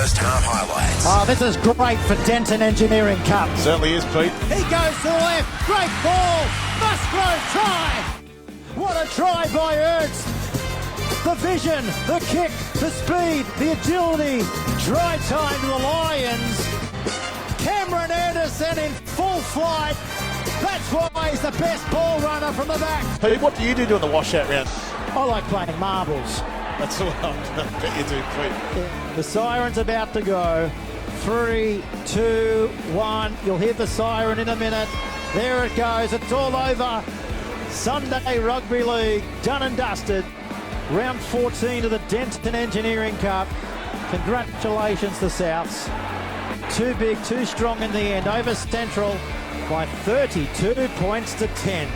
first half highlights. Oh, this is great for Denton Engineering Cup. Certainly is, Pete. He goes to the left. Great ball. Musgrove try. What a try by Ernst. The vision, the kick, the speed, the agility. Try time to the Lions. Cameron Anderson in full flight. That's why he's the best ball runner from the back. Pete, what do you do during the washout round? I like playing marbles. That's what I bet you do, Pete. The siren's about to go. 3, 2, 1. You'll hear the siren in a minute. There it goes. It's all over. Sunday Rugby League, done and dusted. Round 14 of the Denton Engineering Cup. Congratulations, the Souths. Too big, too strong in the end. Over Central by 32 points to 10.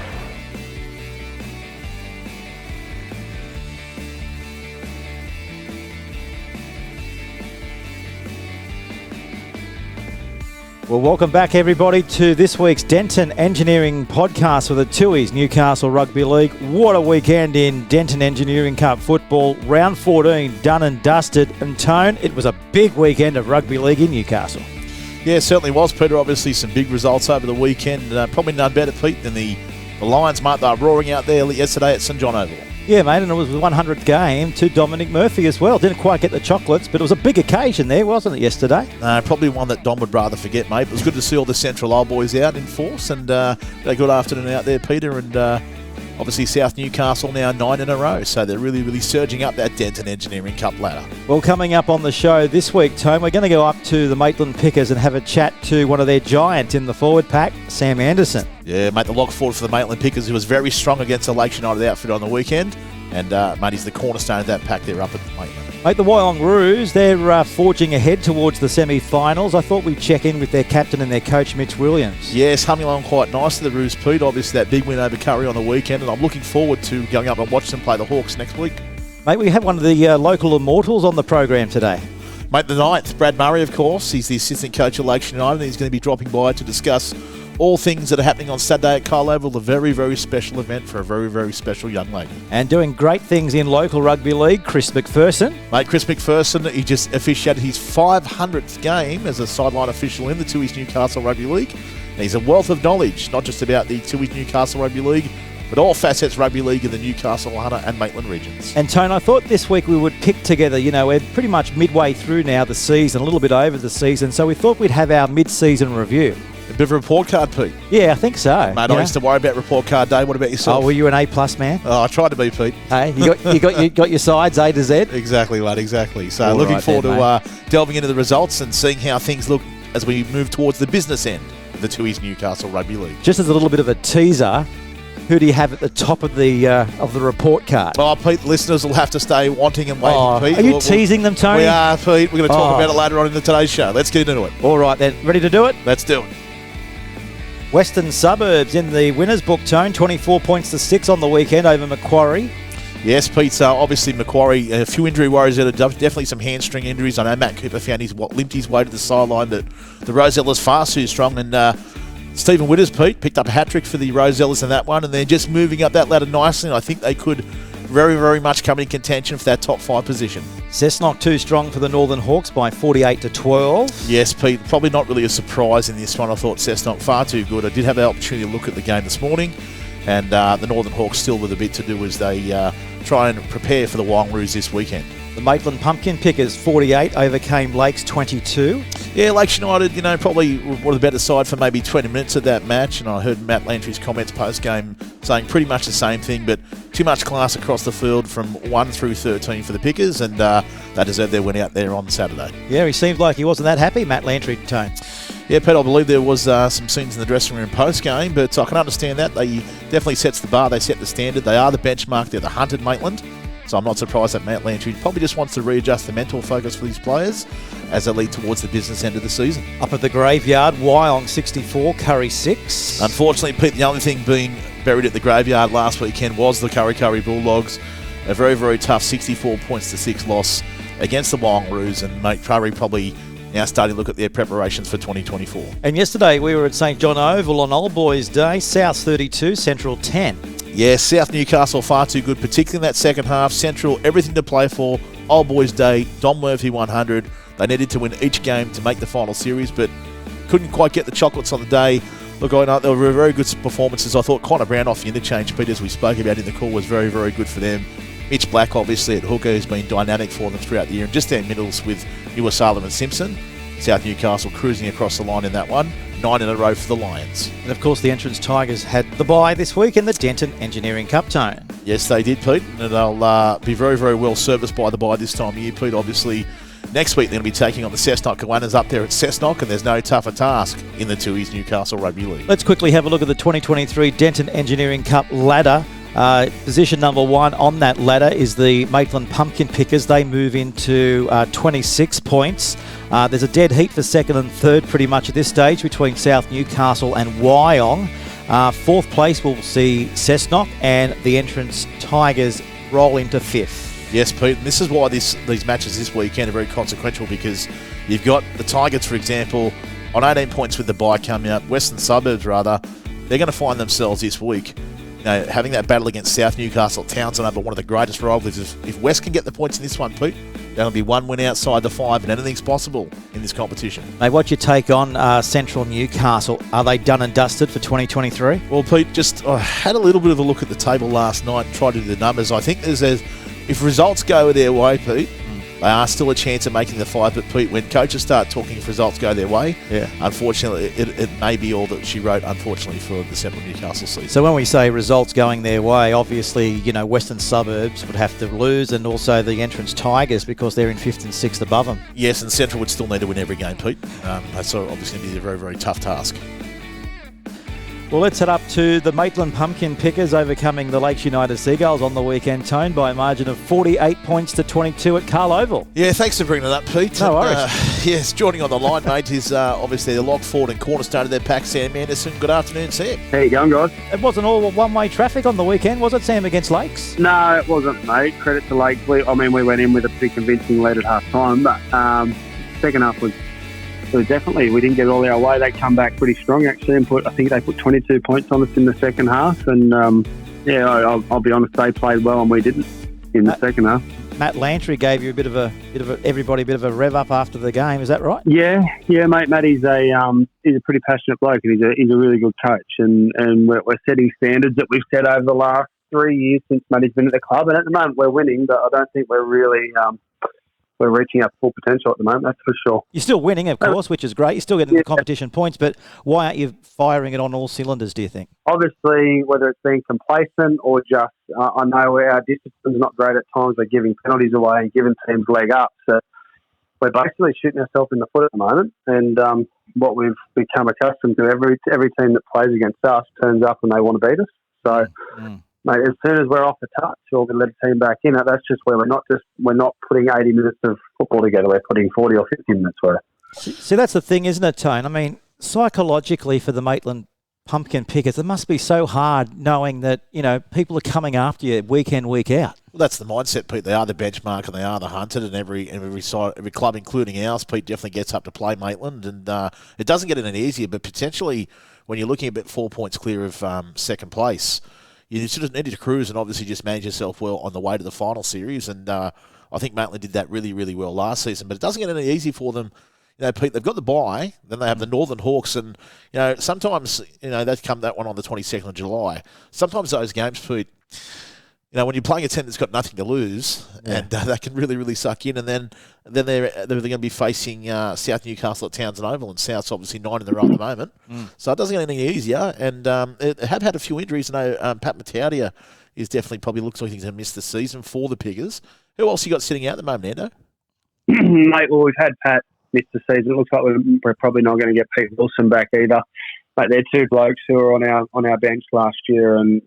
Well, welcome back, everybody, to this week's Denton Engineering podcast for the Tuies Newcastle Rugby League. What a weekend in Denton Engineering Cup football. Round 14 done and dusted. And Tone, it was a big weekend of rugby league in Newcastle. Yeah, it certainly was, Peter. Obviously some big results over the weekend. Probably none better, Pete, than the Lions, mate. They were roaring out there yesterday at St John Oval. Yeah, mate, and it was the 100th game to Dominic Murphy as well. Didn't quite get the chocolates, but it was a big occasion there, wasn't it, yesterday? Probably one that Dom would rather forget, mate. It was good to see all the Central old boys out in force, and a good afternoon out there, Peter, and obviously South Newcastle now 9 in a row, so they're really, really surging up that Denton Engineering Cup ladder. Well, coming up on the show this week, Tone, we're going to go up to the Maitland Pickers and have a chat to one of their giants in the forward pack, Sam Anderson. Yeah, mate, the lock forward for the Maitland Pickers, who was very strong against the Lakes United outfit on the weekend. And, mate, he's the cornerstone of that pack there up at Maitland. Mate, the Wyong-Roos, they're forging ahead towards the semi-finals. I thought we'd check in with their captain and their coach, Mitch Williams. Yes, humming along quite nicely, the Roos, Pete. Obviously, that big win over Curry on the weekend, and I'm looking forward to going up and watching them play the Hawks next week. Mate, we have one of the local immortals on the program today. Mate, the 9th, Brad Murray, of course. He's the assistant coach of Lakes United, and he's going to be dropping by to discuss all things that are happening on Saturday at Kyle Oval, a very, very special event for a very, very special young lady. And doing great things in local rugby league, Chris McPherson. Mate, Chris McPherson, he just officiated his 500th game as a sideline official in the Tuies Newcastle Rugby League. And he's a wealth of knowledge, not just about the Tuies Newcastle Rugby League, but all facets rugby league in the Newcastle, Hunter and Maitland regions. And Tone, I thought this week we would pick together, we're pretty much midway through now the season, a little bit over the season, so we thought we'd have our mid-season review. A bit of a report card, Pete. Yeah, I think so. Mate, I used to worry about report card day. What about yourself? Oh, were you an A+ man? Oh, I tried to be, Pete. Hey, you got your sides A to Z? Exactly, mate, exactly. So all looking right forward then, to delving into the results and seeing how things look as we move towards the business end of the Tuies Newcastle Rugby League. Just as a little bit of a teaser, who do you have at the top of the report card? Oh, Pete, listeners will have to stay wanting and waiting, Pete. Are you teasing them, Tony? We are, Pete. We're going to talk about it later on in today's show. Let's get into it. All right, then. Ready to do it? Let's do it. Western Suburbs in the winners book, Tone. 24 points to 6 on the weekend over Macquarie. Yes, Pete. Obviously, Macquarie, a few injury worries there. Definitely some hamstring injuries. I know Matt Cooper found limped his way to the sideline, but the Rosellas far too strong. And Stephen Witters, Pete, picked up a hat-trick for the Rosellas in that one, and they're just moving up that ladder nicely, and I think they could very, very much come in contention for that top 5 position. Cessnock too strong for the Northern Hawks by 48 to 12. Yes, Pete, probably not really a surprise in this one. I thought Cessnock far too good. I did have the opportunity to look at the game this morning, and the Northern Hawks still with a bit to do as they try and prepare for the Wyong-Roos this weekend. The Maitland Pumpkin Pickers, 48, overcame Lakes, 22. Yeah, Lakes United, probably were the better side for maybe 20 minutes of that match, and I heard Matt Lantry's comments post-game saying pretty much the same thing, but too much class across the field from 1 through 13 for the Pickers, and they deserved their win out there on Saturday. Yeah, he seemed like he wasn't that happy, Matt Lantry, Tone. Yeah, Pete, I believe there was some scenes in the dressing room post-game, but I can understand that. They definitely sets the bar, they set the standard, they are the benchmark, they're the hunted Maitland. So I'm not surprised that Matt Lantry probably just wants to readjust the mental focus for these players as they lead towards the business end of the season. Up at the graveyard, Wyong 64, Curry 6. Unfortunately, Pete, the only thing being buried at the graveyard last weekend was the Curry Bulldogs. A very, very tough 64 points to 6 loss against the Wyong-Roos, and mate, Curry probably now starting to look at their preparations for 2024. And yesterday we were at St John Oval on Old Boys Day, South 32, Central 10. Yeah, South Newcastle far too good, particularly in that second half. Central, everything to play for, Old Boys Day, Don Murphy 100. They needed to win each game to make the final series, but couldn't quite get the chocolates on the day. Look, I know they were very good performances. I thought Connor Brown off the interchange, Pete, as we spoke about in the call, was very, very good for them. Mitch Black, obviously, at hooker, has been dynamic for them throughout the year. And just their middles with Newcastle and Simpson. South Newcastle cruising across the line in that one. 9 in a row for the Lions. And of course, the Entrance Tigers had the bye this week in the Denton Engineering Cup, Tone. Yes, they did, Pete. And they'll be very, very well serviced by the bye this time of year, Pete. Obviously, next week they're going to be taking on the Cessnock Goannas up there at Cessnock, and there's no tougher task in the Tooheys Newcastle Rugby League. Let's quickly have a look at the 2023 Denton Engineering Cup ladder. Position number 1 on that ladder is the Maitland Pumpkin Pickers. They move into 26 points. There's a dead heat for second and third pretty much at this stage between South Newcastle and Wyong. Fourth place will see Cessnock, and the Entrance Tigers roll into fifth. Yes, Pete, and this is why these matches this weekend are very consequential, because you've got the Tigers, for example, on 18 points with the bye coming up. Western Suburbs, rather, they're going to find themselves this week having that battle against South Newcastle at Townsend over one of the greatest rivalries. If West can get the points in this one, Pete, that'll be one win outside the 5, and anything's possible in this competition. Mate, what's your take on Central Newcastle? Are they done and dusted for 2023? Well, Pete, I had a little bit of a look at the table last night and tried to do the numbers. I think if results go their way, Pete, they are still a chance of making the 5. But, Pete, when coaches start talking if results go their way, unfortunately, it may be all that she wrote, unfortunately, for the Central Newcastle season. So when we say results going their way, obviously, Western Suburbs would have to lose, and also the Entrance Tigers, because they're in 5th and 6th above them. Yes, and Central would still need to win every game, Pete. That's obviously going to be a very, very tough task. Well, let's head up to the Maitland Pumpkin Pickers overcoming the Lakes United Seagulls on the weekend, Tone, by a margin of 48 points to 22 at Carl Oval. Yeah, thanks for bringing it up, Pete. No worries. Yes, joining on the line, mate, is obviously the lock forward and cornerstone of their pack, Sam Anderson. Good afternoon, Sam. How you going, guys? It wasn't all one-way traffic on the weekend, was it, Sam, against Lakes? No, it wasn't, mate. Credit to Lakes. We went in with a pretty convincing lead at half-time, but second half was definitely, we didn't get all our way. They come back pretty strong, actually, and I think they put 22 points on us in the second half. And, I'll be honest, they played well and we didn't in the second half. Matt Lantry gave you a bit of a rev up after the game. Is that right? Yeah, mate. Matt is he's a pretty passionate bloke, and he's a really good coach. And we're setting standards that we've set over the last 3 years since Matty's been at the club. And at the moment we're winning, but I don't think we're really we're reaching our full potential at the moment, that's for sure. You're still winning, of course, which is great. You're still getting the competition points, but why aren't you firing it on all cylinders, do you think? Obviously, whether it's being complacent or just, I know our discipline's not great at times. We're giving penalties away and giving teams leg up. So we're basically shooting ourselves in the foot at the moment. And what we've become accustomed to, every team that plays against us turns up and they want to beat us. So... Mate, as soon as we're off the touch or we let a team back in, that's just where we're not putting 80 minutes of football together. We're putting 40 or 50 minutes worth. See, that's the thing, isn't it, Tone? I mean, psychologically for the Maitland Pumpkin Pickers, it must be so hard knowing that, people are coming after you week in, week out. Well, that's the mindset, Pete. They are the benchmark and they are the hunted, and every club, including ours, Pete, definitely gets up to play Maitland, and it doesn't get any easier, but potentially when you're looking about 4 points clear of second place, you sort of need to cruise and obviously just manage yourself well on the way to the final series. And I think Maitland did that really, really well last season. But it doesn't get any easy for them. Pete, they've got the bye. Then they have the Northern Hawks. And, sometimes, they've come that one on the 22nd of July. Sometimes those games, Pete, when you're playing a team that's got nothing to lose, and that can really, really suck in. And then they're going to be facing South Newcastle at Townsend Oval, and South's obviously 9 in the row at the moment. So it doesn't get any easier. And it have had a few injuries. I know Pat Mataudia is definitely probably looks like he's going to miss the season for the Pickers. Who else you got sitting out at the moment, Ando? Mate, well, we've had Pat miss the season. It looks like we're probably not going to get Pete Wilson back either. But they're two blokes who were on our bench last year, and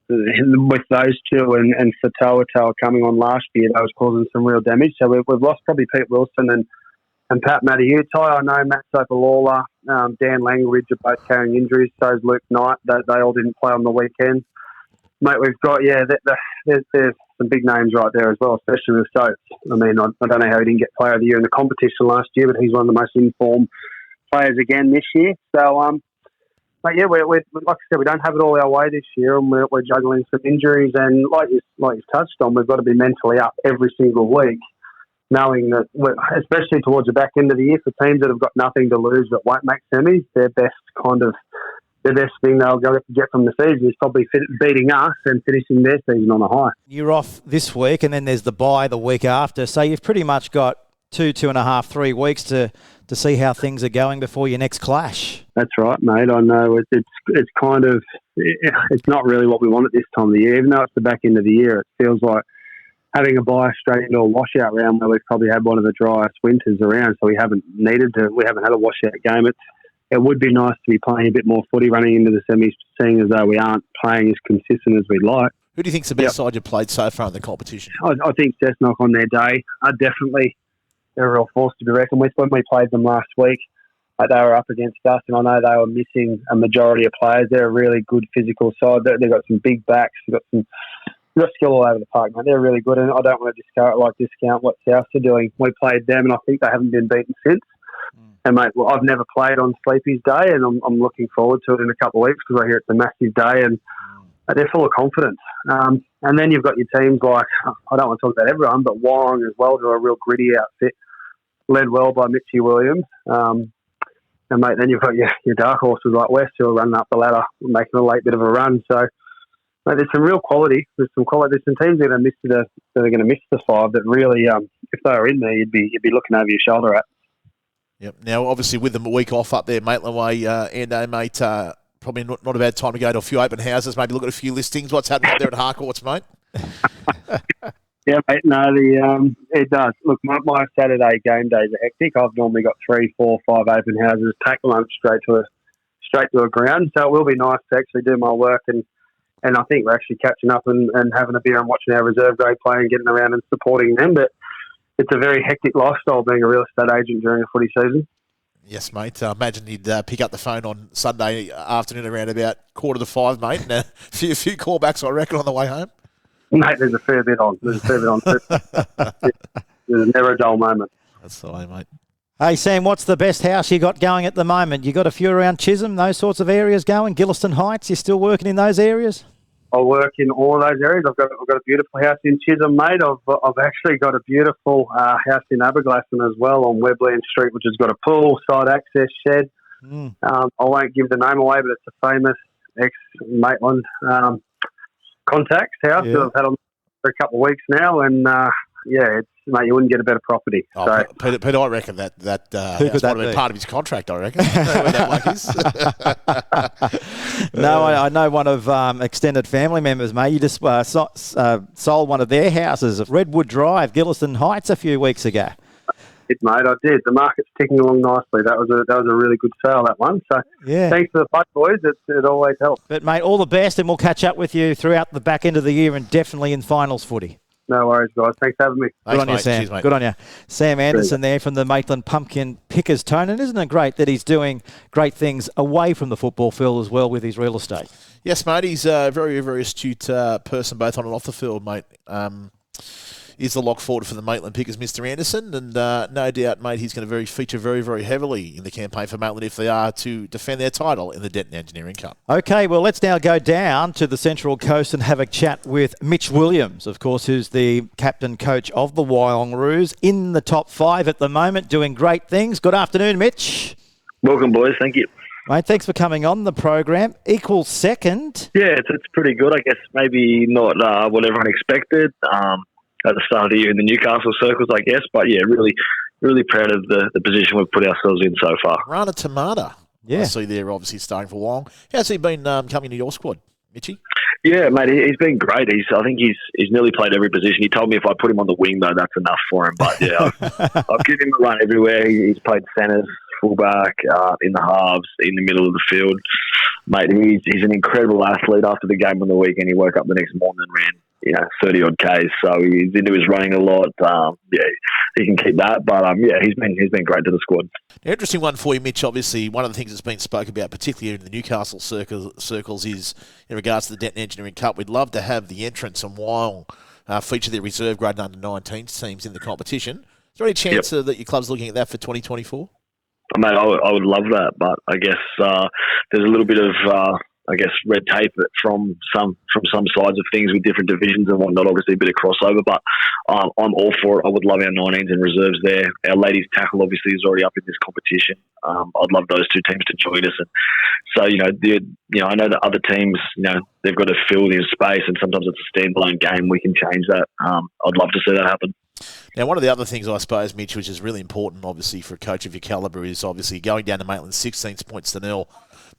with those two and Fatoa coming on last year, that was causing some real damage. So we've lost probably Pete Wilson and Pat Mataudia. I know Matt Sopalola, Dan Langridge are both carrying injuries. So is Luke Knight. They all didn't play on the weekend. Mate, we've got, there's some big names right there as well, especially with Soaps. I mean, I don't know how he didn't get Player of the Year in the competition last year, but he's one of the most informed players again this year. So, But yeah, we're like I said, we don't have it all our way this year, and we're juggling some injuries. And like you've touched on, we've got to be mentally up every single week, knowing that, especially towards the back end of the year, for teams that have got nothing to lose that won't make semis, the best thing they'll get from the season is probably beating us and finishing their season on a high. You're off this week, and then there's the bye the week after. So you've pretty much got 2.5, 3 weeks to see how things are going before your next clash. That's right, mate. I know it's kind of, it's not really what we want at this time of the year. Even though it's the back end of the year, it feels like having a bye straight into a washout round where we've probably had one of the driest winters around, so we haven't had a washout game. It would be nice to be playing a bit more footy running into the semis, seeing as though we aren't playing as consistent as we'd like. Who do you think's the best side you've played so far in the competition? I think Cessnock on their day are definitely a real force to be reckoned with. When we played them last week, they were up against us, and I know they were missing a majority of players. They're a really good physical side. They've got some big backs. They've got skill all over the park, mate. They're really good, and I don't want to discount what Souths are doing. We played them, and I think they haven't been beaten since. And, mate, I've never played on Sleepy's day, and I'm looking forward to it in a couple of weeks because I hear it's a massive day, and they're full of confidence. And then you've got your teams like, I don't want to talk about everyone, but Wyong as well, who are a real gritty outfit, led well by Mitchie Williams. And, mate, then you've got your dark horses like West who are running up the ladder, making a late bit of a run. So, mate, there's some real quality. There's some teams that are going to miss the five that really, if they were in there, you'd be looking over your shoulder at. Yep. Now, obviously, with them a week off up there, Maitland Way, Endo, mate, probably not a bad time to go to a few open houses, maybe look at a few listings. What's happening up there at Harcourts, mate? Yeah, mate, no, it does. Look, my Saturday game days are hectic. I've normally got 3, 4, 5 open houses, pack lunch straight to a ground. So it will be nice to actually do my work, and I think we're actually catching up and having a beer and watching our reserve grade play and getting around and supporting them. But it's a very hectic lifestyle being a real estate agent during a footy season. Yes, mate. I imagine you'd pick up the phone on Sunday afternoon around about 4:45, mate, and a few callbacks, I reckon, on the way home. Mate, there's a fair bit on. There's never a dull moment. That's the way, mate. Hey, Sam, what's the best house you got going at the moment? You got a few around Chisholm, those sorts of areas going? Gilliston Heights, you still working in those areas? I work in all of those areas. I've got a beautiful house in Chisholm, mate. I've actually got a beautiful house in Aberglasslyn as well on Webland Street, which has got a pool, side access shed. I won't give the name away, but it's a famous ex-Maitland contact's house that I've had on for a couple of weeks now, and mate, you wouldn't get a better property. Oh, so, Peter, I reckon that who could that be be? Part of his contract, I reckon. That is. No, I know one of extended family members, mate. You just sold one of their houses at Redwood Drive, Gilliston Heights, a few weeks ago. Mate, I did. The market's ticking along nicely. That was a really good sale, that one. So thanks for the fight, boys. It always helps. But, mate, all the best, and we'll catch up with you throughout the back end of the year and definitely in finals footy. No worries, guys. Thanks for having me. Good on you, Sam. Cheers, mate. Good on you. Sam Anderson there from the Maitland Pumpkin Pickers, Tone. And isn't it great that he's doing great things away from the football field as well with his real estate? Yes, mate. He's a very, very astute person, both on and off the field, mate. Is the lock forward for the Maitland Pickers, Mr. Anderson, and no doubt, mate, he's going to feature very, very heavily in the campaign for Maitland if they are to defend their title in the Denton Engineering Cup. Okay, well, let's now go down to the Central Coast and have a chat with Mitch Williams, of course, who's the captain coach of the Wyong Roos, in the top 5 at the moment, doing great things. Good afternoon, Mitch. Welcome, boys. Thank you. Mate, thanks for coming on the program. Equal second. Yeah, it's pretty good. I guess maybe not what everyone expected. At the start of the year in the Newcastle circles, I guess. But, yeah, really, really proud of the position we've put ourselves in so far. Rana Tamata. Yeah. I see there, obviously, starting for Wyong. How's he been coming into your squad, Mitchie? Yeah, mate, he's been great. I think he's nearly played every position. He told me if I put him on the wing, though, that's enough for him. But, yeah, I've given him a run everywhere. He's played centres, fullback, in the halves, in the middle of the field. Mate, he's an incredible athlete. After the game on the weekend, he woke up the next morning and ran 30-odd Ks, so he's into his running a lot. He can keep that, but he's been great to the squad. Interesting one for you, Mitch. Obviously, one of the things that's been spoken about, particularly in the Newcastle circles, is in regards to the Denton Engineering Cup. We'd love to have the entrance and Wyong feature their reserve grade under 19 teams in the competition. Is there any chance that your club's looking at that for 2024? Mate, I would love that, but I guess there's a little bit of red tape from some sides of things with different divisions and whatnot. Obviously, a bit of crossover, but I'm all for it. I would love our 19s and reserves there. Our ladies tackle obviously is already up in this competition. I'd love those two teams to join us, and so I know that other teams, they've got to fill in space, and sometimes it's a standalone game. We can change that. I'd love to see that happen. Now, one of the other things, I suppose, Mitch, which is really important, obviously, for a coach of your calibre, is obviously going down to Maitland 16 points to nil.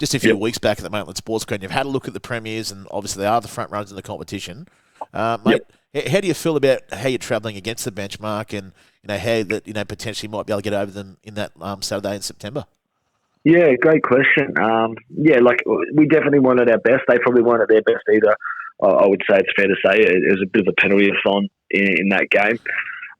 Just a few weeks back at the Maitland Sports Ground, you've had a look at the premiers, and obviously they are the front runners in the competition. Mate, how do you feel about how you're travelling against the benchmark, and how that potentially might be able to get over them in that Saturday in September? Yeah, great question. We definitely weren't at our best. They probably weren't at their best either. I would say it's fair to say it was a bit of a penalty-a-thon in that game.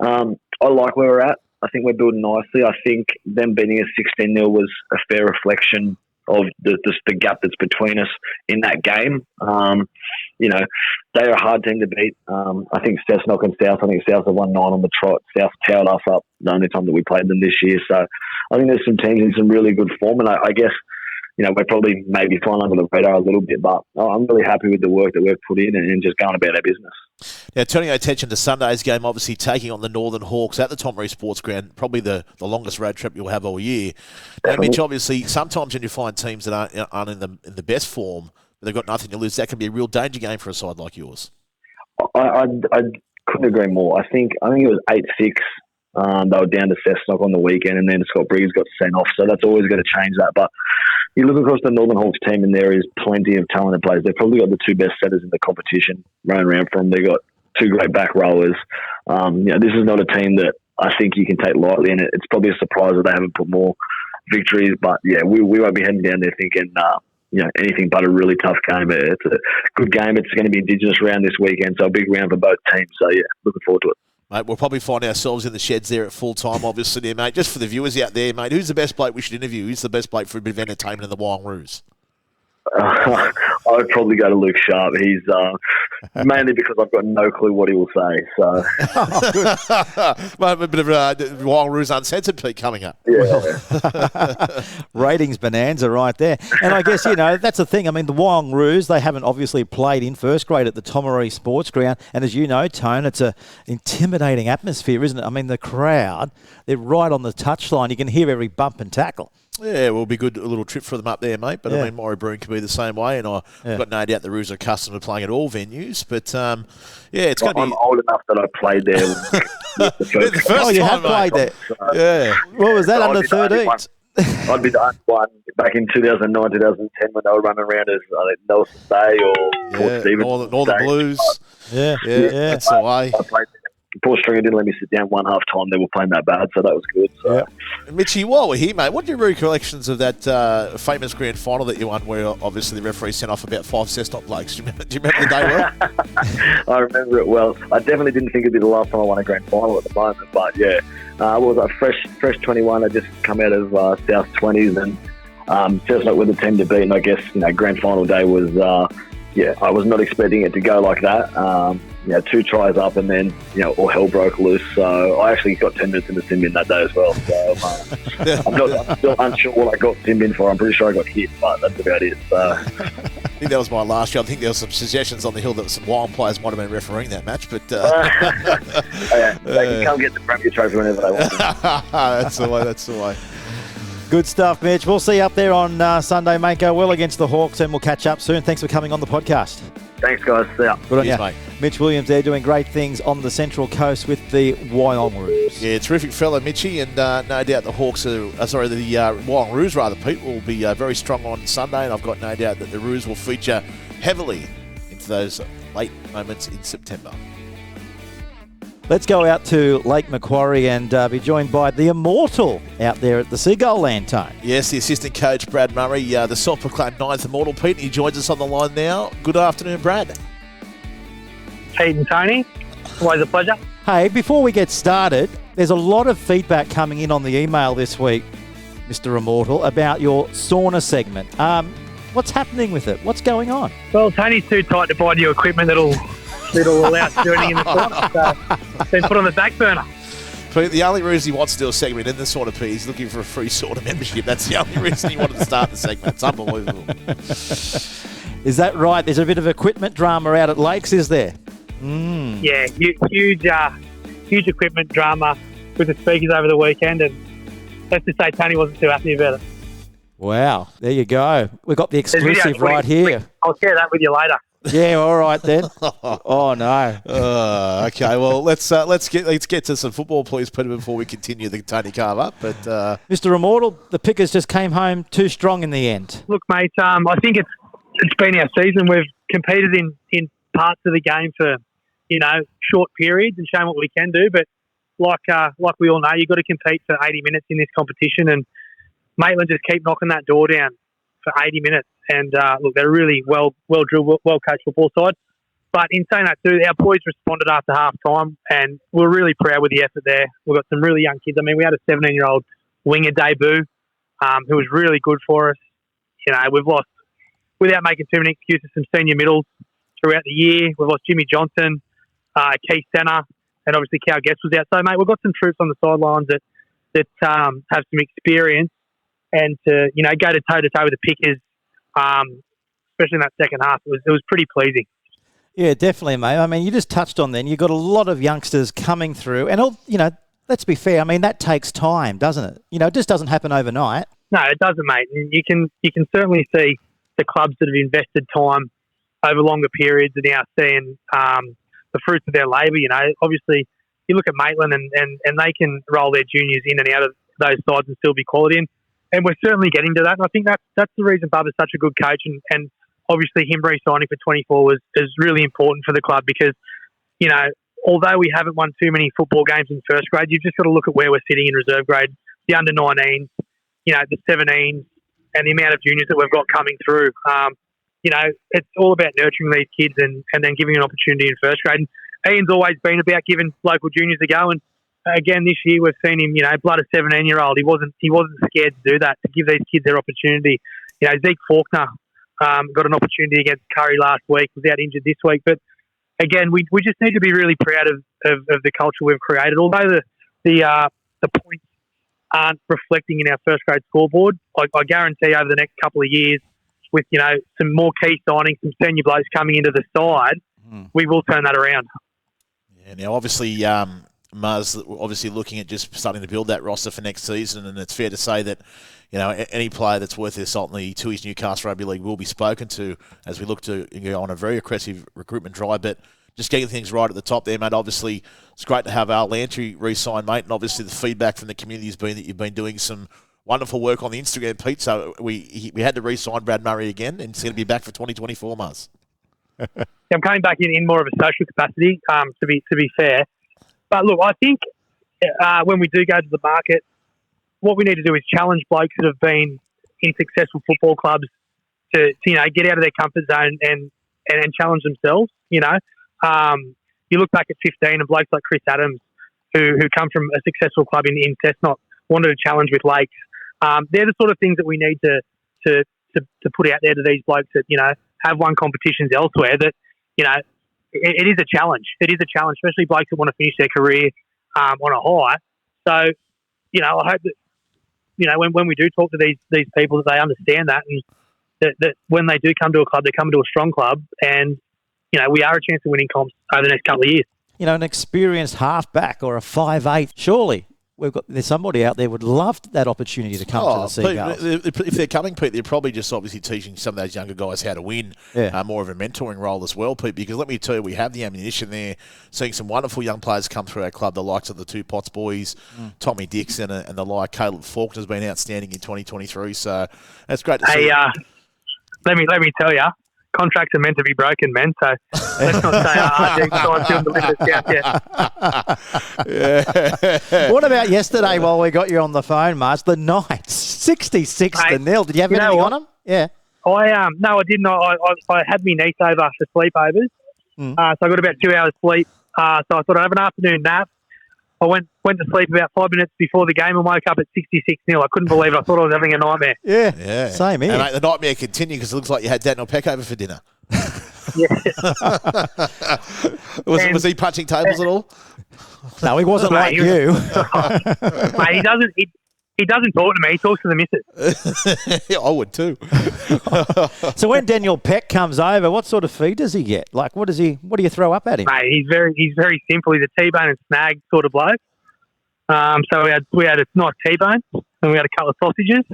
I like where we're at. I think we're building nicely. I think them beating us 16-0 was a fair reflection of the gap that's between us in that game. They're a hard team to beat. I think South and South. I think South have won 9 on the trot. South towered us up the only time that we played them this year. So I think there's some teams in some really good form, and I guess we're probably maybe flying under the radar a little bit, but I'm really happy with the work that we've put in and just going about our business. Now, turning our attention to Sunday's game, obviously taking on the Northern Hawks at the Tomaree Sports Ground, probably the longest road trip you'll have all year. Now, Mitch, obviously, sometimes when you find teams that aren't in the best form, but they've got nothing to lose, that can be a real danger game for a side like yours. I couldn't agree more. I think it was 8-6. They were down to Cessnock on the weekend, and then Scott Briggs got sent off, so that's always going to change that. But you look across the Northern Hawks team, and there is plenty of talented players. They've probably got the two best setters in the competition running around from. They've got two great back rowers. This is not a team that I think you can take lightly, and it's probably a surprise that they haven't put more victories. But we won't be heading down there thinking anything but a really tough game. It's a good game. It's going to be Indigenous round this weekend, so a big round for both teams. So looking forward to it. Mate, we'll probably find ourselves in the sheds there at full time, obviously, there, mate. Just for the viewers out there, mate, who's the best bloke we should interview? Who's the best bloke for a bit of entertainment in the Wangaroos? I would probably go to Luke Sharp. He's mainly because I've got no clue what he will say. So, a bit of Wangaroos Uncensored Pete coming up. Yeah, ratings bonanza right there. And I guess that's the thing. I mean, the Wangaroos, they haven't obviously played in first grade at the Tomaree Sports Ground, and as you know, Tone, it's an intimidating atmosphere, isn't it? I mean, the crowd, they're right on the touchline. You can hear every bump and tackle. Yeah, it will be a little trip for them up there, mate. But I mean, Maury Broome can be the same way, and I've got no doubt the Roos are accustomed to playing at all venues. But it's going to be. I'm old enough that I played there. the first time, you have played there. Yeah. What was that, under 13s? I'd be the only one back in 2009, 2010 when they were running around as Nelson Bay or Port Stephens. Northern Blues. Yeah. That's the way. I played there. Port Stringer didn't let me sit down one half time. They were playing that bad, so that was good. So. Yeah. Mitchie, while we're here, mate, what are your recollections of that famous grand final that you won where obviously the referee sent off about 5 Cessnock blokes? Do you remember the day well? I remember it well. I definitely didn't think it'd be the last time I won a grand final at the moment, but what was I, fresh 21. I just come out of South 20s and Cessnock were the team to beat, and I guess grand final day was I was not expecting it to go like that. 2 tries up and then, all hell broke loose. So I actually got 10 minutes in the sin bin that day as well. So I'm still unsure what I got sin bin for. I'm pretty sure I got hit, but that's about it. So. I think that was my last year. I think there were some suggestions on the hill that some wild players might have been refereeing that match. But they can come get the Premier Trophy whenever they want. That's the way. Good stuff, Mitch. We'll see you up there on Sunday, mate. Go well against the Hawks, and we'll catch up soon. Thanks for coming on the podcast. Thanks, guys. See ya. Good on you, mate. Mitch Williams there doing great things on the Central Coast with the Wangaroos. Yeah, terrific fella, Mitchie, and no doubt the Hawks the Wangaroos rather, Pete, will be very strong on Sunday, and I've got no doubt that the Roos will feature heavily into those late moments in September. Let's go out to Lake Macquarie and be joined by the immortal out there at the Seagull Lantone. Yes, the assistant coach, Brad Murray, the self-proclaimed 9th immortal, Pete. He joins us on the line now. Good afternoon, Brad. Pete and Tony, always a pleasure. Hey, before we get started, there's a lot of feedback coming in on the email this week, Mr. Immortal, about your sauna segment. What's happening with it? What's going on? Well, Tony's too tight to buy new equipment that'll allow journeying in the sauna, so it's been put on the back burner. Pete, the only reason he wants to do a segment in this sort of piece, he's looking for a free sort of membership. That's the only reason he wanted to start the segment. It's unbelievable. Is that right? There's a bit of equipment drama out at Lakes, is there? Yeah, huge equipment drama with the speakers over the weekend, and let's just say Tony wasn't too happy about it. Wow, there you go. We've got the exclusive right here. I'll share that with you later. Yeah, all right then. Oh no. Okay, well let's get to some football, please, Peter, before we continue the Tony carve up. But Mr. Immortal, the Pickers just came home too strong in the end. Look, mate, I think it's been our season. We've competed in parts of the game for short periods and shown what we can do. But like we all know, you've got to compete for 80 minutes in this competition, and Maitland just keep knocking that door down for 80 minutes. And look, they're a really well drilled, well coached football side. But in saying that too, our boys responded after half time, and we're really proud with the effort there. We've got some really young kids. I mean, we had a 17-year-old winger debut who was really good for us. We've lost, without making too many excuses, some senior middles throughout the year. We've lost Jimmy Johnson, Keith Senna, and obviously Cal Guest was out. So, mate, we've got some troops on the sidelines that have some experience, and to go to toe-to-toe with the Pickers, especially in that second half, it was pretty pleasing. Yeah, definitely, mate. I mean, you just touched on then. You've got a lot of youngsters coming through, and let's be fair. I mean, that takes time, doesn't it? It just doesn't happen overnight. No, it doesn't, mate. And you can certainly see the clubs that have invested time over longer periods are now seeing the fruits of their labour. Obviously, you look at Maitland and they can roll their juniors in and out of those sides and still be quality. And we're certainly getting to that. And I think that's the reason Bubba's such a good coach. And obviously him re-signing for 24 is really important for the club because, although we haven't won too many football games in first grade, you've just got to look at where we're sitting in reserve grade, the under-19s, the 17s, and the amount of juniors that we've got coming through. It's all about nurturing these kids and then giving an opportunity in first grade. And Ian's always been about giving local juniors a go. And again, this year we've seen him, blood a 17-year-old. He wasn't scared to do that, to give these kids their opportunity. Zeke Faulkner got an opportunity against Curry last week, was out injured this week. But again, we just need to be really proud of the culture we've created. Although the points aren't reflecting in our first grade scoreboard, I guarantee over the next couple of years, with some more key signings, some senior blokes coming into the side, we will turn that around. Yeah, now obviously Muzz obviously looking at just starting to build that roster for next season, and it's fair to say that any player that's worth their salt in the Tui's Newcastle Rugby League will be spoken to as we look to go on a very aggressive recruitment drive. But just getting things right at the top there, mate. Obviously, it's great to have Al Lantry re-sign, mate, and obviously the feedback from the community has been that you've been doing some wonderful work on the Instagram, Pete. So we had to re-sign Brad Murray again, and he's going to be back for 2024, Muzz. I'm coming back in more of a social capacity, to be fair. But look, I think when we do go to the market, what we need to do is challenge blokes that have been in successful football clubs to get out of their comfort zone and challenge themselves. You look back at 15 and blokes like Chris Adams, who come from a successful club in Cessnock, wanted a challenge with Lakes. They're the sort of things that we need to put out there to these blokes that have won competitions elsewhere. That it is a challenge. It is a challenge, especially blokes that want to finish their career on a high. So I hope that when we do talk to these people, that they understand that, and that when they do come to a club, they come to a strong club, and we are a chance of winning comps over the next couple of years. An experienced halfback or a 5'8", surely. There's somebody out there would love that opportunity to come to the Seagulls. If they're coming, Pete, they're probably just obviously teaching some of those younger guys how to win, more of a mentoring role as well, Pete, because let me tell you, we have the ammunition there, seeing some wonderful young players come through our club, the likes of the two Potts boys, Tommy Dixon and the like. Caleb Faulkner's been outstanding in 2023, so that's great to see. Let me tell you, contracts are meant to be broken, man. So let's not say RD14 the list yet. What about yesterday while we got you on the phone, Marge? The Knights, 66-0. Did you have anything on them? Yeah. No, I didn't. I had my niece over for sleepovers, so I got about 2 hours sleep. So I thought I'd have an afternoon nap. I went to sleep about 5 minutes before the game and woke up at 66-0. I couldn't believe it. I thought I was having a nightmare. Yeah. Same here. And mate, the nightmare continued because it looks like you had Daniel Peck over for dinner. Yeah. Was he punching tables at all? No, he wasn't like you. Mate, he doesn't talk to me. He talks to the missus. Yeah, I would too. So when Daniel Peck comes over, what sort of feed does he get? Like, what do you throw up at him? Mate, he's very simple. He's a T-bone and snag sort of bloke. So we had a nice T-bone and we had a couple of sausages,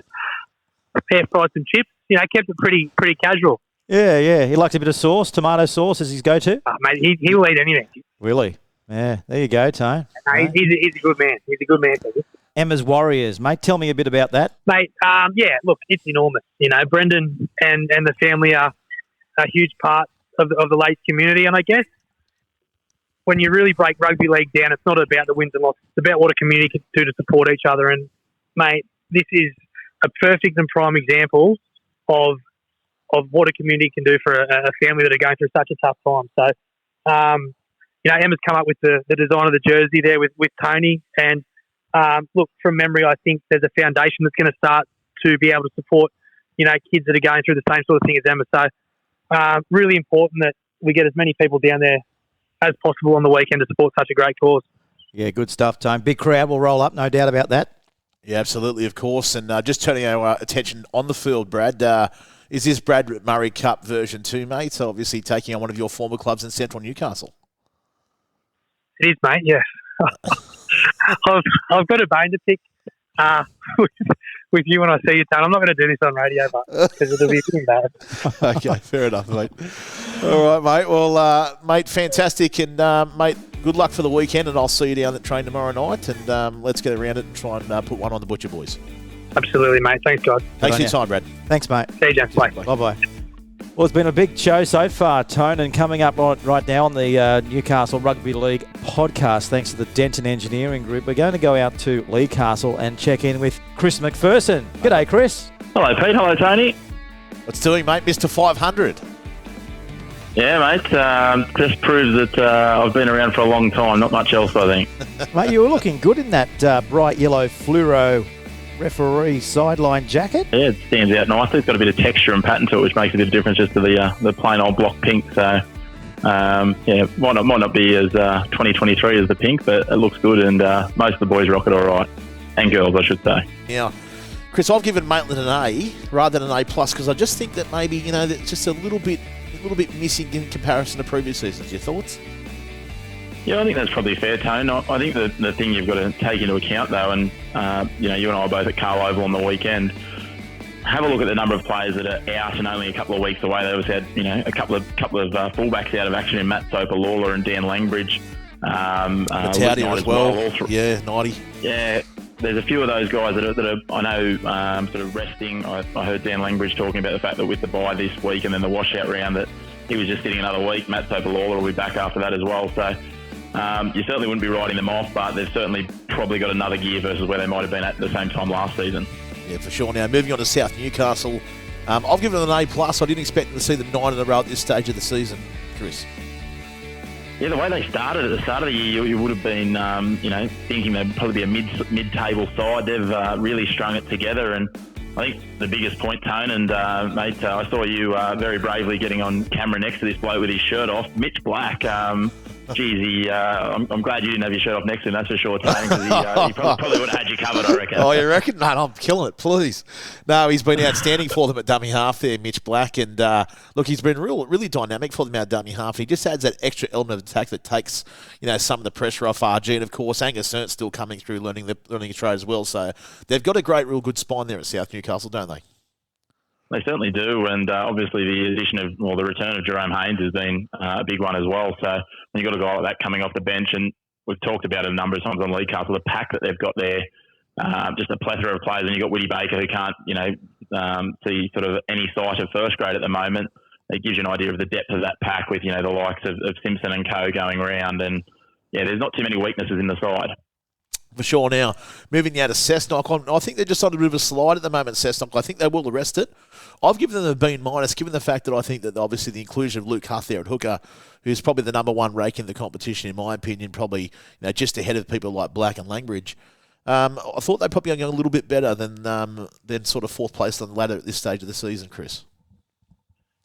a pair of fries and chips. You know, kept it pretty casual. Yeah. He likes a bit of sauce, tomato sauce as his go-to. Mate, he'll eat anything. Really? Yeah. There you go, Tone. He's a good man. He's a good man. Emma's Warriors, mate. Tell me a bit about that. Mate, look, it's enormous. You know, Brendan and the family are a huge part of the Lakes community, and I guess when you really break rugby league down, it's not about the wins and losses. It's about what a community can do to support each other. And, mate, this is a perfect and prime example of what a community can do for a family that are going through such a tough time. So, Emma's come up with the design of the jersey there with Tony. And, look, from memory, I think there's a foundation that's going to start to be able to support, kids that are going through the same sort of thing as Emma. So, really important that we get as many people down there as possible on the weekend to support such a great cause. Yeah, good stuff, Tone. Big crowd will roll up, no doubt about that. Yeah, absolutely, of course. And just turning our attention on the field, Brad, is this Brad Murray Cup version 2, mate? So obviously taking on one of your former clubs in central Newcastle. It is, mate, yeah. I've got a bone to pick with you when I see you, Tone. I'm not going to do this on radio, because it'll be a bit embarrassing. Okay, fair enough, mate. All right, mate. Well, mate, fantastic. And, mate, good luck for the weekend, and I'll see you down at train tomorrow night. And let's get around it and try and put one on the Butcher Boys. Absolutely, mate. Thanks, God. Thanks for your time, Brad. Thanks, mate. See you, James. Bye. Bye-bye. Well, it's been a big show so far, Tone, and coming up right now on the Newcastle Rugby League podcast, thanks to the Denton Engineering Group, we're going to go out to Newcastle and check in with Chris McPherson. G'day, Chris. Hello, Pete. Hello, Tony. What's doing, mate? Mr. 500. Yeah, mate. Just proves that I've been around for a long time. Not much else, I think. Mate, you were looking good in that bright yellow fluoro referee sideline jacket. Yeah, it stands out nicely. It's got a bit of texture and pattern to it, which makes a bit of difference just to the plain old block pink. So, might not be as 2023 as the pink, but it looks good, and most of the boys rock it all right, and girls, I should say. Yeah. Chris, I've given Maitland an A rather than an A+, because I just think that maybe, it's just a little bit missing in comparison to previous seasons. Your thoughts? Yeah, I think that's probably fair, Tone. I think the thing you've got to take into account, though, and you and I were both at Carl Oval on the weekend, have a look at the number of players that are out and only a couple of weeks away. They always had, a couple of fullbacks out of action in Matt Soper-Lawler and Dan Langbridge. Mataudia as well. Yeah, 90. Yeah, there's a few of those guys that are I know, sort of resting. I heard Dan Langbridge talking about the fact that with the bye this week and then the washout round that he was just sitting another week. Matt Soper-Lawler will be back after that as well. So you certainly wouldn't be writing them off, but they've certainly probably got another gear versus where they might have been at the same time last season. Yeah, for sure. Now, moving on to South Newcastle, I've given them an A+. I didn't expect them to see them 9 in a row at this stage of the season, Chris. Yeah, the way they started at the start of the year, you would have been, thinking they'd probably be a mid-table side. They've really strung it together, and I think the biggest point, Tone, and mate, I saw you very bravely getting on camera next to this bloke with his shirt off, Mitch Black. Geez, I'm glad you didn't have your shirt off next to him, that's for sure, Tone, because he probably would have had you covered, I reckon. Oh, you reckon? Man, I'm killing it, please. No, he's been outstanding for them at dummy half there, Mitch Black, and look, he's been really dynamic for them at dummy half. He just adds that extra element of attack that takes, some of the pressure off RG, and of course, Angus Ernst still coming through, learning his trade as well. So they've got a real good spine there at South Newcastle, don't they? They certainly do, and obviously the addition of, the return of Jerome Haynes has been a big one as well. So when you've got a guy like that coming off the bench, and we've talked about it a number of times on Newcastle, the pack that they've got there, just a plethora of players, and you've got Woody Baker who can't, see sort of any sight of first grade at the moment. It gives you an idea of the depth of that pack with, the likes of Simpson and co going around, and yeah, there's not too many weaknesses in the side. For sure. Now, moving now to Cessnock, I think they're just on a bit of a slide at the moment, Cessnock. I think they will arrest it. I've given them a B-, given the fact that I think that obviously the inclusion of Luke Huth there at hooker, who's probably the number one rake in the competition, in my opinion, probably just ahead of people like Black and Langbridge. I thought they'd probably go a little bit better than sort of fourth place on the ladder at this stage of the season, Chris.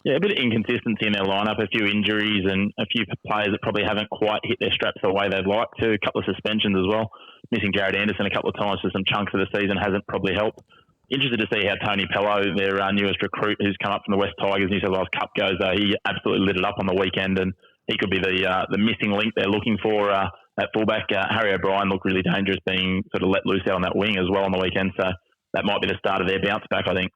Yeah, a bit of inconsistency in their lineup, a few injuries and a few players that probably haven't quite hit their straps the way they'd like to. A couple of suspensions as well. Missing Jared Anderson a couple of times for some chunks of the season hasn't probably helped. Interested to see how Tony Pello, their newest recruit who's come up from the West Tigers New South Wales Cup, goes. He absolutely lit it up on the weekend, and he could be the missing link they're looking for at fullback. Harry O'Brien looked really dangerous, being sort of let loose out on that wing as well on the weekend. So that might be the start of their bounce back, I think.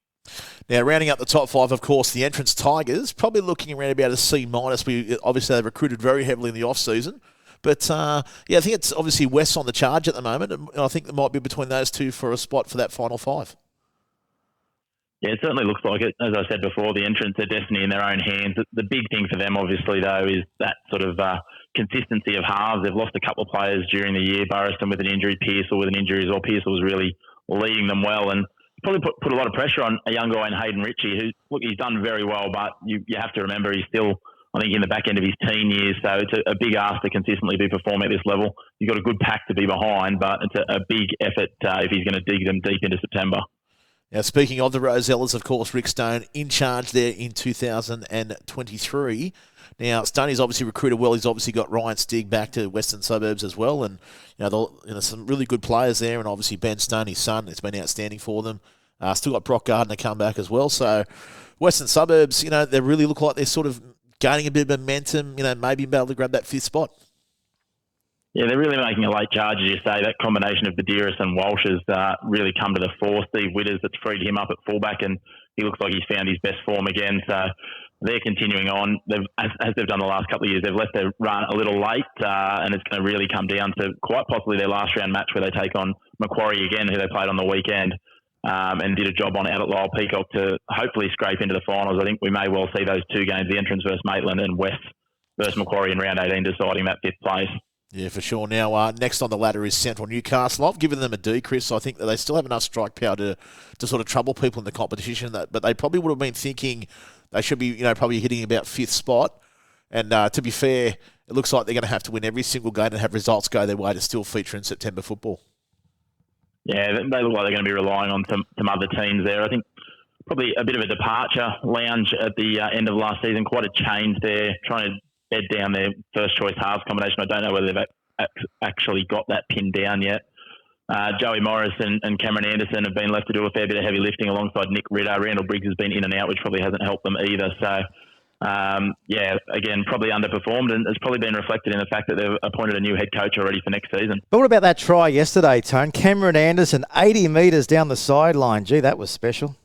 Now, rounding up the top five, of course, the entrance Tigers, probably looking around about a C-. Obviously, they've recruited very heavily in the off-season. But, I think it's obviously West on the charge at the moment, and I think it might be between those two for a spot for that final five. Yeah, it certainly looks like it. As I said before, the entrance, their destiny in their own hands. The big thing for them, obviously, though, is that sort of consistency of halves. They've lost a couple of players during the year, Burriston with an injury, Pearsall with an injury as well. Pearsall was really leading them well, and probably put a lot of pressure on a young guy in Hayden Ritchie, who, look, he's done very well, but you have to remember he's still, I think, in the back end of his teen years, so it's a big ask to consistently be performing at this level. You've got a good pack to be behind, but it's a big effort if he's going to dig them deep into September. Now, speaking of the Rosellas, of course, Rick Stone in charge there in 2023. Now, Stoney's obviously recruited well. He's obviously got Ryan Stigg back to Western Suburbs as well, and some really good players there. And obviously Ben Stoney's son, it's been outstanding for them. Still got Brock Gardner come back as well. So Western Suburbs, they really look like they're sort of gaining a bit of momentum. Maybe be able to grab that fifth spot. Yeah, they're really making a late charge, as you say. That combination of Badiris and Walsh has really come to the fore. Steve Witters, that's freed him up at fullback, and he looks like he's found his best form again. So they're continuing on. As they've done the last couple of years, they've left their run a little late, and it's going to really come down to quite possibly their last round match where they take on Macquarie again, who they played on the weekend, and did a job on out at Lyle Peacock to hopefully scrape into the finals. I think we may well see those two games, the entrance versus Maitland and West versus Macquarie in round 18, deciding that fifth place. Yeah, for sure. Now, next on the ladder is Central Newcastle. I've given them a D, Chris. I think that they still have enough strike power to sort of trouble people in the competition. But they probably would have been thinking they should be, probably hitting about fifth spot. And to be fair, it looks like they're going to have to win every single game and have results go their way to still feature in September football. Yeah, they look like they're going to be relying on some other teams there. I think probably a bit of a departure lounge at the end of last season. Quite a change there, trying to bed down their first choice halves combination. I don't know whether they've actually got that pinned down yet. Joey Morris and Cameron Anderson have been left to do a fair bit of heavy lifting alongside Nick Ritter. Randall Briggs has been in and out, which probably hasn't helped them either. So, again, probably underperformed, and it's probably been reflected in the fact that they've appointed a new head coach already for next season. But what about that try yesterday, Tone? Cameron Anderson, 80 metres down the sideline. Gee, that was special.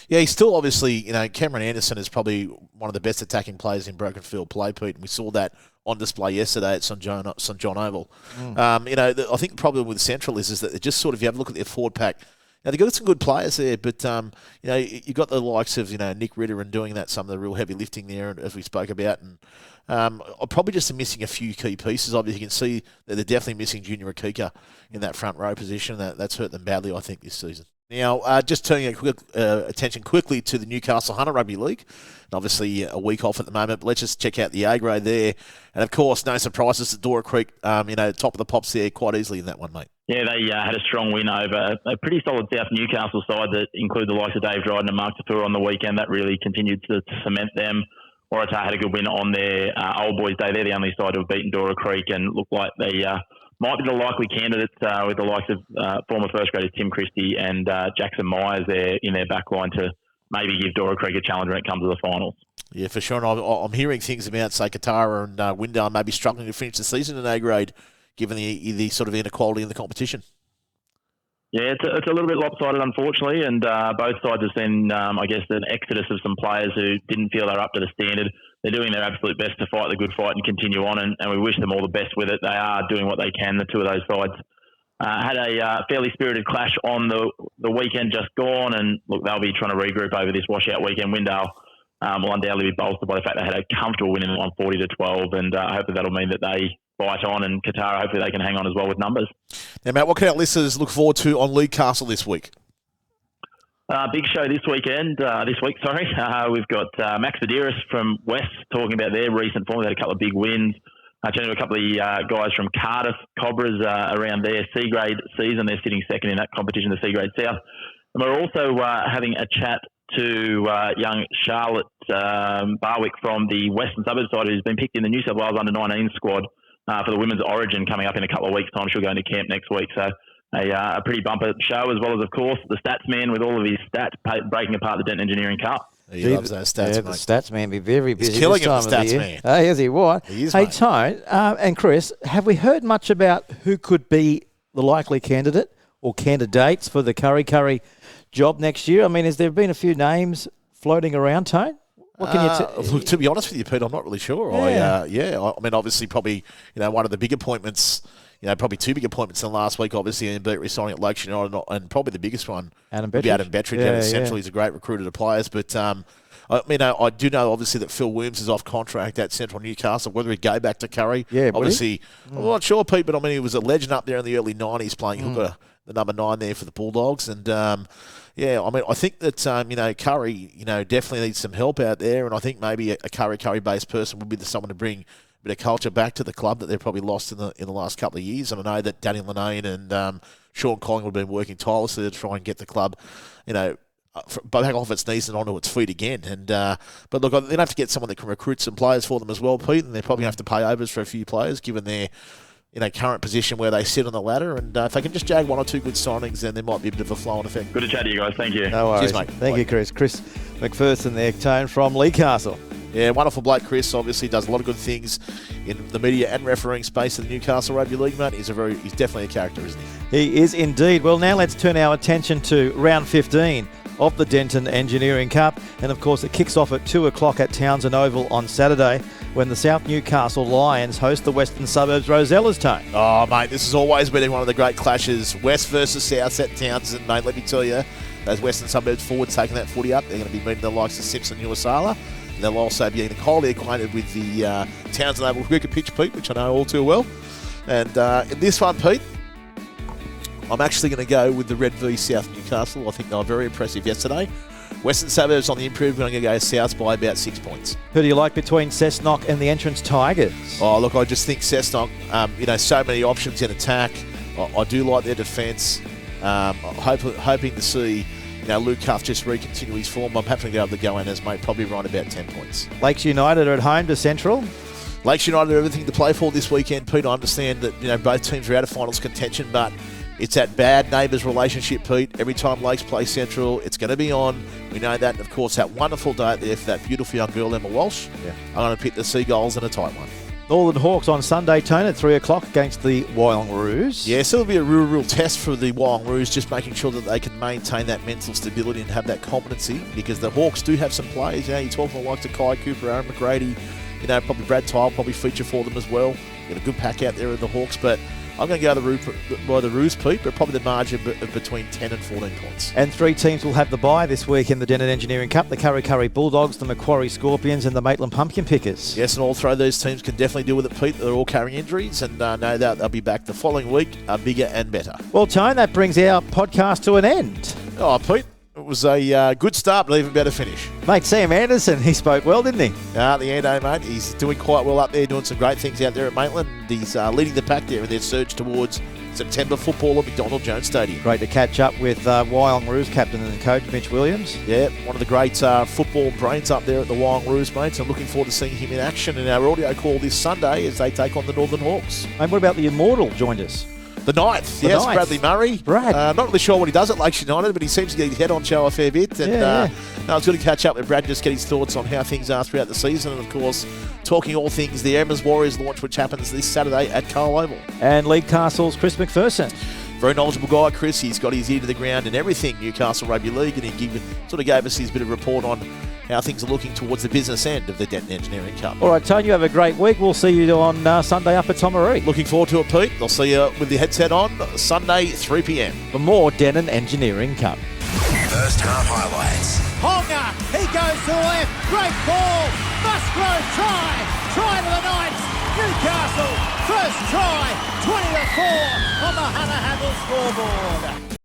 Yeah, he's still obviously, Cameron Anderson is probably one of the best attacking players in broken field play, Pete, and we saw that on display yesterday at St John Oval. I think the problem with Central is that it just sort of, you have a look at their forward pack. Now, they've got some good players there, but, you've got the likes of, Nick Ritter and doing some of the real heavy lifting there, as we spoke about, and probably just missing a few key pieces. Obviously, you can see that they're definitely missing Junior Akika in that front row position. That's hurt them badly, I think, this season. Now, just turning attention quickly to the Newcastle Hunter Rugby League. And obviously, a week off at the moment, but let's just check out the A grade there. And, of course, no surprises at Dora Creek, top of the pops there quite easily in that one, mate. Yeah, they had a strong win over a pretty solid South Newcastle side that include the likes of Dave Dryden and Mark Tafur on the weekend. That really continued to cement them. Waratah had a good win on their Old Boys Day. They're the only side to have beaten Dora Creek and look like they might be the likely candidates with the likes of former first graders Tim Christie and Jackson Myers there in their back line to maybe give Dora Creek a challenge when it comes to the finals. Yeah, for sure. And I'm hearing things about, say, Katara and Wyndham maybe struggling to finish the season in A grade, given the sort of inequality in the competition. Yeah, it's a little bit lopsided, unfortunately, and both sides have seen, an exodus of some players who didn't feel they're up to the standard. They're doing their absolute best to fight the good fight and continue on, and we wish them all the best with it. They are doing what they can, the two of those sides. Had a fairly spirited clash on the weekend just gone, and look, they'll be trying to regroup over this washout weekend. Windale will undoubtedly be bolstered by the fact they had a comfortable win in 140-12, and I hope that'll mean that they bite on, and Katara, hopefully they can hang on as well with numbers. Now, Matt, what can our listeners look forward to on League Castle this week? Big show this week. We've got Max Badiris from West talking about their recent form. They had a couple of big wins. Chatting to a couple of guys from Cardiff, Cobras, around their C-grade season. They're sitting second in that competition, the C-grade South. And we're also having a chat to young Charlotte Barwick from the Western Suburbs side, who's been picked in the New South Wales under-19 squad for the Women's Origin coming up in a couple of weeks' time. She'll go into camp next week. So a pretty bumper show, as well as, of course, the stats man with all of his stats breaking apart the Denton Engineering Cup. He loves those stats, yeah, mate. The stats man be very busy. He's killing this time it, the of stats the year. man. Hey, is he what? He is, hey, mate. Tone and Chris, have we heard much about who could be the likely candidate or candidates for the Curry job next year? I mean, has there been a few names floating around, Tone? What can you look, to be honest with you, Pete, I'm not really sure. Yeah. I mean, obviously, probably, one of the big appointments, probably two big appointments in the last week, obviously, and resigning at Lakes United, and probably the biggest one Adam would be Adam Bettridge? Bettridge out of Central. He's a great recruiter to players, but I mean, I do know, obviously, that Phil Williams is off contract at Central Newcastle. Whether he'd go back to Curry, obviously, I'm not sure, Pete, but I mean, he was a legend up there in the early 90s playing hooker, the number 9 there for the Bulldogs. And, I mean, I think that, Curry, definitely needs some help out there. And I think maybe a Curry-based person would be someone to bring a bit of culture back to the club that they've probably lost in the last couple of years. And I know that Danny Linane and Sean Collingwood have been working tirelessly to try and get the club, back off its knees and onto its feet again. And but look, they'll have to get someone that can recruit some players for them as well, Pete, and they're probably going to have to pay overs for a few players given their current position where they sit on the ladder. And if they can just jag one or two good signings, then there might be a bit of a flow-on effect. Good to chat to you guys. Thank you. No worries. Cheers, mate. Thank you, Chris. Chris McPherson there, Tone from Newcastle. Yeah, wonderful bloke, Chris. Obviously does a lot of good things in the media and refereeing space of the Newcastle Rugby League, mate. He's definitely a character, isn't he? He is indeed. Well, now let's turn our attention to round 15 of the Denton Engineering Cup. And, of course, it kicks off at 2 o'clock at Townsend Oval on Saturday when the South Newcastle Lions host the Western Suburbs Rosellas, Tone. Oh, mate, this has always been one of the great clashes. West versus South at Townsend, mate. Let me tell you, those Western Suburbs forwards taking that footy up. They're going to be meeting the likes of Simpson and Uwasala. And they'll also be highly acquainted with the Townsend Oval cricket pitch, Pete, which I know all too well. And in this one, Pete, I'm actually going to go with the Red v South Newcastle. I think they were very impressive yesterday. Western Suburbs on the improve, going to go South by about 6 points. Who do you like between Cessnock and the Entrance Tigers? Oh, look, I just think Cessnock, so many options in attack. I do like their defence. Hoping to see Luke Huff just continue his form. I'm happy to go able to go in as, mate, probably around about 10 points. Lakes United are at home to Central. Lakes United have everything to play for this weekend, Pete. I understand that both teams are out of finals contention, but it's that bad neighbours relationship, Pete. Every time Lakes play Central, it's going to be on. We know that. And, of course, that wonderful day there for that beautiful young girl, Emma Walsh. Yeah. I'm going to pick the Seagulls in a tight one. Northern Hawks on Sunday, Tone, at 3 o'clock against the Wallaroos. Yeah, so it'll be a real test for the Wallaroos, just making sure that they can maintain that mental stability and have that competency, because the Hawks do have some players. You're talking about like Kai Cooper, Aaron McGrady, probably Brad Tile probably feature for them as well. Got a good pack out there of the Hawks, but I'm going to go by the Roos, Pete, but probably the margin of between 10 and 14 points. And 3 teams will have the bye this week in the Denton Engineering Cup: the Curry Bulldogs, the Macquarie Scorpions, and the Maitland Pumpkin Pickers. Yes, and all three of those teams can definitely deal with it, Pete. They're all carrying injuries, and no doubt they'll be back the following week, bigger and better. Well, Tone, that brings our podcast to an end. Oh, Pete, it was a good start, but even better finish. Mate, Sam Anderson, he spoke well, didn't he? At the end, mate, he's doing quite well up there, doing some great things out there at Maitland. He's leading the pack there in their surge towards September football at McDonald Jones Stadium. Great to catch up with Wyong Roos captain and coach Mitch Williams. Yeah, one of the great football brains up there at the Wyong Roos, mates. I'm looking forward to seeing him in action in our audio call this Sunday as they take on the Northern Hawks. And what about the Immortal joined us? The ninth, yes, Bradley Murray. Brad. Not really sure what he does at Lakes United, but he seems to get his head on show a fair bit. And I was going to catch up with Brad, just get his thoughts on how things are throughout the season. And, of course, talking all things the Emma's Warriors launch, which happens this Saturday at Carl Oval. And Newcastle's Chris McPherson. Very knowledgeable guy, Chris. He's got his ear to the ground in everything Newcastle Rugby League, and he gave us his bit of report on how things are looking towards the business end of the Denton Engineering Cup. All right, Tone, you have a great week. We'll see you on Sunday up at Tomaree. Looking forward to it, Pete. I'll see you with the headset on Sunday, 3 p.m. for more Denton Engineering Cup. First half highlights. Honga, he goes to the left. Great ball. Musgrove try. Try to the Knights. Newcastle, first try, 20-4 on the Hunter Havell scoreboard.